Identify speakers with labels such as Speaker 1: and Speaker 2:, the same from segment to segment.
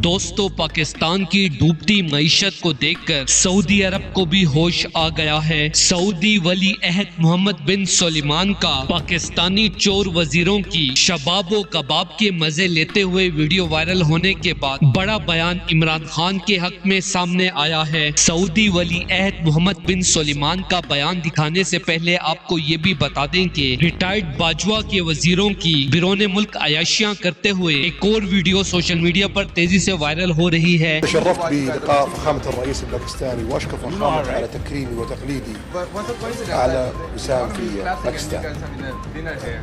Speaker 1: دوستو پاکستان کی ڈوبتی معیشت کو دیکھ کر سعودی عرب کو بھی ہوش آ گیا ہے۔ سعودی ولی عہد محمد بن سلمان کا پاکستانی چور وزیروں کی شباب و کباب کے مزے لیتے ہوئے ویڈیو وائرل ہونے کے بعد بڑا بیان عمران خان کے حق میں سامنے آیا ہے۔ سعودی ولی عہد محمد بن سلمان کا بیان دکھانے سے پہلے آپ کو یہ بھی بتا دیں کہ ریٹائرڈ باجوہ کے وزیروں کی بیرون ملک عیاشیاں کرتے ہوئے ایک اور ویڈیو سوشل میڈیا پر تیزی سے وائرل ہو رہی ہے۔
Speaker 2: تشرفت بلقاء فخامة الرئيس الباكستاني واشكر فخامته على تكريمي وتقليدي على وسام في باكستان.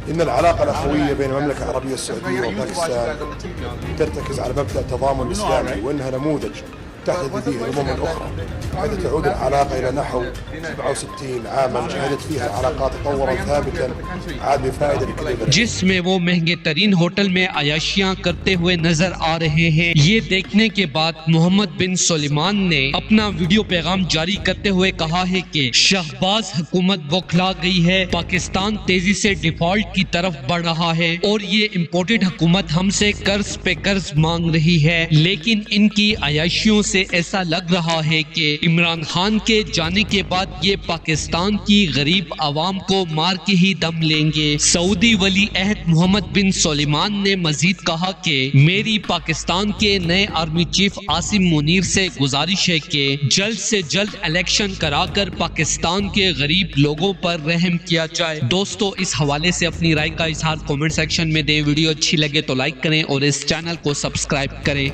Speaker 2: إن العلاقة الأخوية بين المملكة العربية السعودية وباكستان ترتكز على مبدأ التضامن الإسلامي وإنها نموذج تحتذي به الأمم الأخرى، حيث تعود العلاقة إلى نحو 67 عاما شهدت فيها العلاقات تطورا ثابتا عاد بفائدة لكل البلد.
Speaker 1: جس میں وہ مہنگے ترین ہوٹل میں عیاشیاں کرتے ہوئے نظر آ رہے ہیں۔ یہ دیکھنے کے بعد محمد بن سلمان نے اپنا ویڈیو پیغام جاری کرتے ہوئے کہا ہے کہ شہباز حکومت بوکھلا گئی ہے، پاکستان تیزی سے ڈیفالٹ کی طرف بڑھ رہا ہے اور یہ امپورٹڈ حکومت ہم سے قرض پہ قرض مانگ رہی ہے، لیکن ان کی عیاشیوں سے ایسا لگ رہا ہے کہ عمران خان کے جانے کے بعد یہ پاکستان کی غریب عوام کو مار کے ہی دم لیں گے۔ سعودی ولی عہد محمد بن سلمان نے مزید کہا کہ میری پاکستان کے نئے آرمی چیف عاصم منیر سے گزارش ہے کہ جلد سے جلد الیکشن کرا کر پاکستان کے غریب لوگوں پر رحم کیا جائے۔ دوستو اس حوالے سے اپنی رائے کا اظہار کامنٹ سیکشن میں دیں۔ ویڈیو اچھی لگے تو لائک کریں اور اس چینل کو سبسکرائب کریں۔